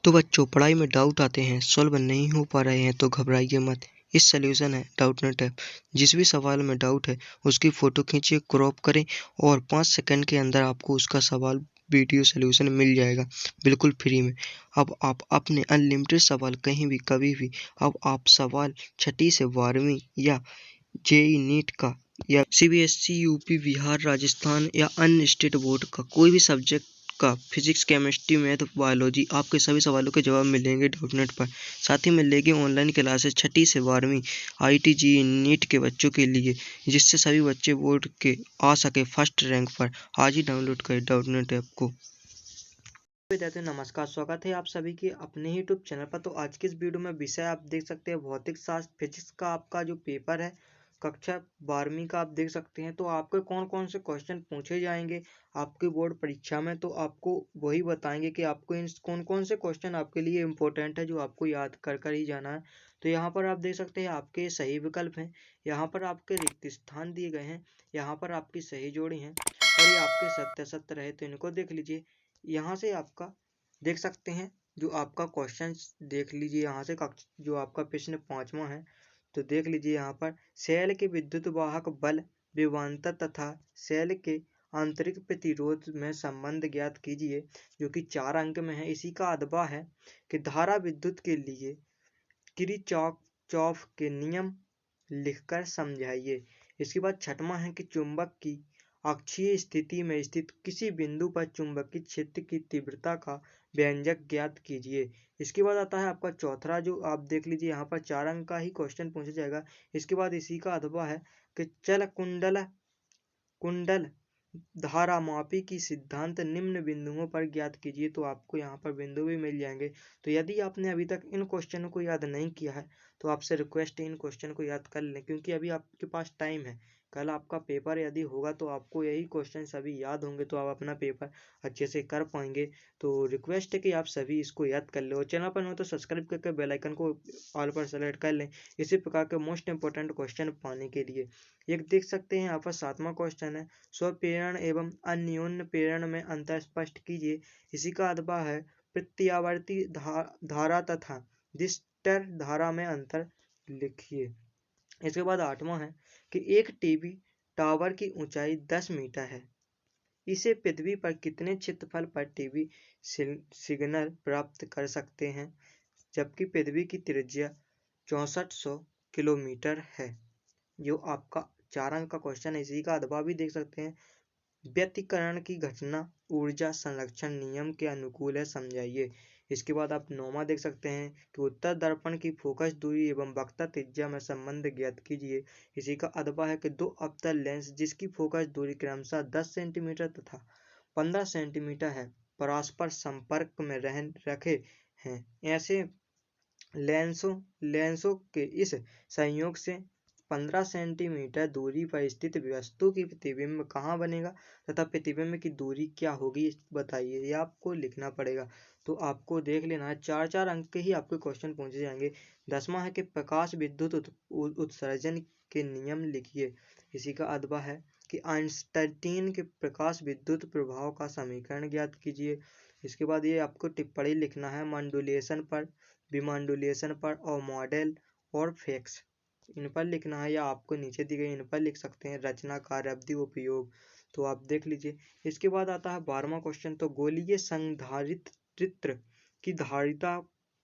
तो बच्चों, पढ़ाई में डाउट आते हैं, सॉल्व नहीं हो पा रहे हैं तो घबराइए मत। इस सॉल्यूशन है डाउटनेट ऐप। जिस भी सवाल में डाउट है उसकी फ़ोटो खींचिए, क्रॉप करें और 5 सेकंड के अंदर आपको उसका सवाल वीडियो सॉल्यूशन मिल जाएगा, बिल्कुल फ्री में। अब आप अपने अनलिमिटेड सवाल कहीं भी कभी भी, अब आप सवाल 6ठी से 12वीं या जेईई नीट का या सीबीएसई, यूपी, बिहार, राजस्थान या अन्य स्टेट बोर्ड का कोई भी सब्जेक्ट का फिजिक्स, केमिस्ट्री, मैथ, बायोलॉजी, आपके सभी सवालों के जवाब मिलेंगे डाउटनेट पर। साथ ही मिलेगी ऑनलाइन क्लासेस 6ठी से 12वीं आईटी, जेईई, नीट के बच्चों के लिए, जिससे सभी बच्चे बोर्ड के आ सके फर्स्ट रैंक पर। आज ही डाउनलोड करें डाउटनेट ऐप को। विद्यार्थियों नमस्कार, स्वागत है आप सभी के अपने ही यूट्यूब चैनल पर। तो आज की इस वीडियो में विषय आप देख सकते हैं भौतिक शास्त्र फिजिक्स का आपका जो पेपर है कक्षा 12वीं का, आप देख सकते हैं। तो आपके कौन कौन से क्वेश्चन पूछे जाएंगे आपके बोर्ड परीक्षा में, तो आपको वही बताएंगे कि आपको इन कौन कौन से क्वेश्चन आपके लिए इम्पोर्टेंट है, जो आपको याद कर कर ही जाना है। तो यहाँ पर आप देख सकते हैं आपके सही विकल्प हैं, यहाँ पर आपके रिक्त स्थान दिए गए हैं, यहाँ पर आपकी सही जोड़ी हैं और ये आपके सत्य सत्य रहे, तो इनको देख लीजिए। यहाँ से आपका देख सकते हैं जो आपका क्वेश्चन देख लीजिए, यहाँ से जो आपका प्रश्न 5वां है, तो देख लीजिए। यहाँ पर सेल के विद्युत वाहक बल, विभवांतर तथा सेल के आंतरिक प्रतिरोध में संबंध ज्ञात कीजिए, जो कि 4 अंक में है। इसी का अदबा है कि धारा विद्युत के लिए किरचॉफ के नियम लिखकर समझाइए। इसके बाद 6वां है कि चुंबक की अक्षीय स्थिति में स्थित किसी बिंदु पर चुंबकीय क्षेत्र की तीव्रता का व्यंजक ज्ञात कीजिए। इसके बाद आता है आपका चौथा, जो आप देख लीजिए। यहाँ पर 4 अंक का ही क्वेश्चन पूछा जाएगा। इसके बाद इसी का अथवा है कि चल कुंडल धारा मापी की सिद्धांत निम्न बिंदुओं पर ज्ञात कीजिए। तो आपको यहाँ पर बिंदु भी मिल जाएंगे। तो यदि आपने अभी तक इन क्वेश्चनों को याद नहीं किया है तो आपसे रिक्वेस्ट है इन क्वेश्चन को याद कर लें, क्योंकि अभी आपके पास टाइम है। कल आपका पेपर यदि होगा तो आपको यही क्वेश्चन सभी याद होंगे, तो आप अपना पेपर अच्छे से कर पाएंगे। तो रिक्वेस्ट है कि आप सभी इसको याद कर लें और चैनल पर हो तो सब्सक्राइब करके बेल आइकन को ऑल पर सेलेक्ट कर लें, इसी प्रकार के मोस्ट इंपॉर्टेंट क्वेश्चन पाने के लिए। एक देख सकते हैं यहाँ पर 7वां क्वेश्चन है, स्वप्रेरण एवं अन्योन्य प्रेरण में अंतर स्पष्ट कीजिए। इसी का अथवा है प्रत्यावर्ती धारा तथा डिस्टर धारा में अंतर लिखिए। इसके बाद 8वां है कि एक टीवी टावर की ऊंचाई 10 मीटर है, इसे पृथ्वी पर कितने क्षेत्रफल पर टीवी सिग्नल प्राप्त कर सकते हैं, जबकि पृथ्वी की त्रिज्या 6400 किलोमीटर है। जो आपका 4 अंक का क्वेश्चन है। इसी का अदबा भी देख सकते हैं, व्यतिकरण की घटना ऊर्जा संरक्षण नियम के अनुकूल है, समझाइए। इसके बाद आप 9वां देख सकते हैं कि उत्तर दर्पण की फोकस दूरी एवं वक्ता त्रिज्या में संबंध ज्ञात कीजिए। इसी का अदबा है कि 2 अवतल लेंस जिसकी फोकस दूरी क्रमशः 10 सेंटीमीटर तथा 15 सेंटीमीटर है, परस्पर संपर्क में रखे हैं। ऐसे लेंसों के इस संयोग से 15 सेंटीमीटर दूरी पर स्थित वस्तु की प्रतिबिंब कहाँ बनेगा तथा प्रतिबिंब की दूरी क्या होगी, बताइए। ये आपको लिखना पड़ेगा। तो आपको देख लेना है, 4-4 अंक के ही आपके क्वेश्चन पूछे जाएंगे। 10वां है कि प्रकाश विद्युत उत्सर्जन के नियम लिखिए। इसी का अदबा है कि आइंस्टाइन के प्रकाश विद्युत प्रभाव का समीकरण ज्ञात कीजिए। इसके बाद ये आपको टिप्पणी लिखना है मंडुलेशन पर, विमंडुलेशन पर और मॉडल और फैक्ट्स, इन पर लिखना है, या आपको नीचे दी गई इन पर लिख सकते हैं। रचना, कार्य, अवधि, उपयोग, तो आप देख लीजिए। इसके बाद आता है 12वां क्वेश्चन, तो गोलीय संधारित्र की धारिता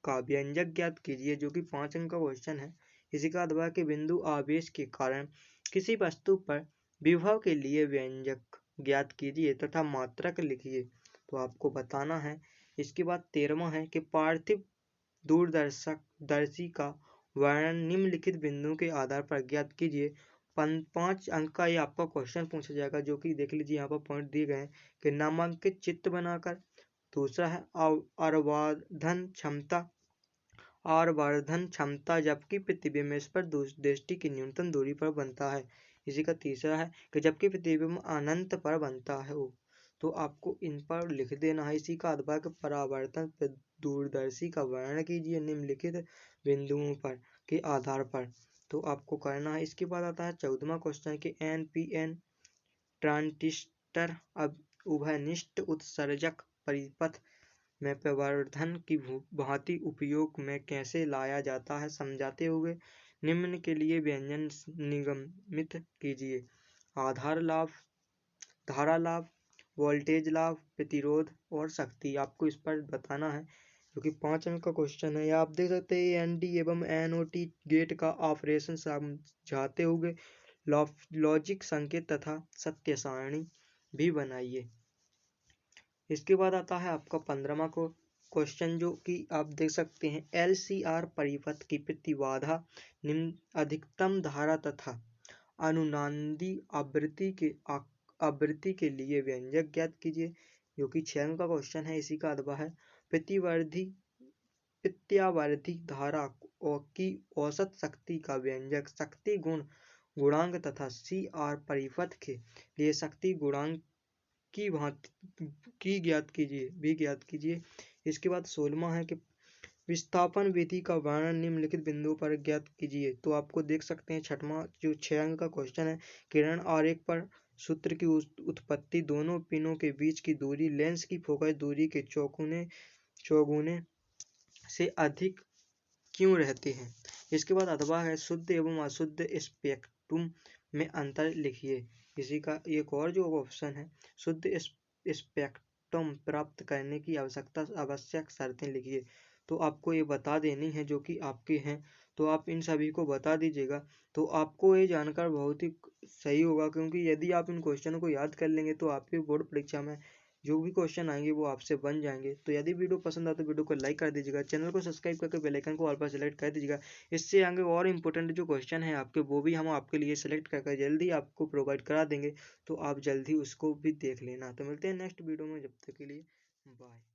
का व्यंजक ज्ञात कीजिए, जो कि 5 अंक का क्वेश्चन है। इसी का अथवा कि बिंदु आवेश के कारण किसी वस्तु पर विभव के लिए व्यंजक ज्ञात कीजिए तथा मात्रक लिखिए, तो आपको बताना है। इसके बाद 13वां है कि पार्थिव दूरदर्शी का वर्णन निम्नलिखित बिंदुओं के आधार पर ज्ञात कीजिए। 5 अंक का ये आपका क्वेश्चन पूछा जाएगा, जो कि देख लीजिए यहाँ पर पॉइंट दिए गए हैं कि नामांकित चित्र बनाकर। दूसरा है आवर्धन क्षमता जबकि प्रतिबिंब इस पर दृष्टि की न्यूनतम दूरी पर बनता है। इसी का तीसरा है कि जबकि प्रतिबिंब अनंत पर बनता है वो, तो आपको इन पर लिख देना है। इसी का अथवा के परावर्तन दूरदर्शी का वर्णन कीजिए निम्नलिखित बिंदुओं पर के आधार पर, तो आपको करना है। इसके बाद आता है 14वां क्वेश्चन कि NPN ट्रांजिस्टर अब उभयनिष्ठ उत्सर्जक परिपथ में प्रवर्धन की भांति उपयोग में कैसे लाया जाता है समझाते हुए निम्न के लिए व्यंजन निगमित कीजिए। आधार लाभ, धारा लाभ, वोल्टेज लाभ, प्रतिरोध और शक्ति आपको इस पर बताना है, जो कि 5 अंक का क्वेश्चन है। या आप देख सकते हैं एनडी एवं एनओटी गेट का ऑपरेशन समझाते हुए लॉजिक संकेत तथा सत्य सारणी भी बनाइए। इसके बाद आता है आपका 15वां को क्वेश्चन, जो कि आप देख सकते हैं एलसीआर परिपथ की प्रतिबाधा निम्न अधिकतम धारा तथा अनुनादी आवृत्ति के लिए व्यंजक ज्ञात कीजिए, जो कि 6 अंक का क्वेश्चन है। इसी का अथवा है प्रत्यावर्ती धारा की औसत शक्ति का व्यंजक शक्ति गुणांक तथा सीआर परिपथ के लिए शक्ति गुणांक की भांति ज्ञात कीजिए। इसके बाद 16वां है कि विस्थापन विधि का वर्णन निम्नलिखित बिंदुओं पर ज्ञात कीजिए। तो आपको देख सकते हैं 6वां जो 6 अंक का क्वेश्चन है, किरण आरेख पर सूत्र की उत्पत्ति दोनों पिनों के बीच की दूरी लेंस की फोकस दूरी के चौगुने से अधिक क्यों रहते हैं। इसके बाद अथवा है शुद्ध एवं अशुद्ध स्पेक्ट्रम में अंतर लिखिए। इसी का एक और जो ऑप्शन है, शुद्ध स्पेक्ट्रम प्राप्त करने की आवश्यक शर्तें लिखिए। तो आपको ये बता देनी है जो कि आपके हैं, तो आप इन सभी को बता दीजिएगा। तो आपको ये जानकर बहुत ही सही होगा, क्योंकि यदि आप इन क्वेश्चनों को याद कर लेंगे तो आपकी बोर्ड परीक्षा में जो भी क्वेश्चन आएंगे वो आपसे बन जाएंगे। तो यदि वीडियो पसंद आए तो वीडियो को लाइक कर दीजिएगा, चैनल को सब्सक्राइब करके बेल आइकन को ऑल पर सेलेक्ट कर दीजिएगा। इससे आगे और इंपॉर्टेंट जो क्वेश्चन है आपके, वो भी हम आपके लिए सेलेक्ट करके जल्दी आपको प्रोवाइड करा देंगे, तो आप जल्दी उसको भी देख लेना। तो मिलते हैं नेक्स्ट वीडियो में, जब तक के लिए बाय।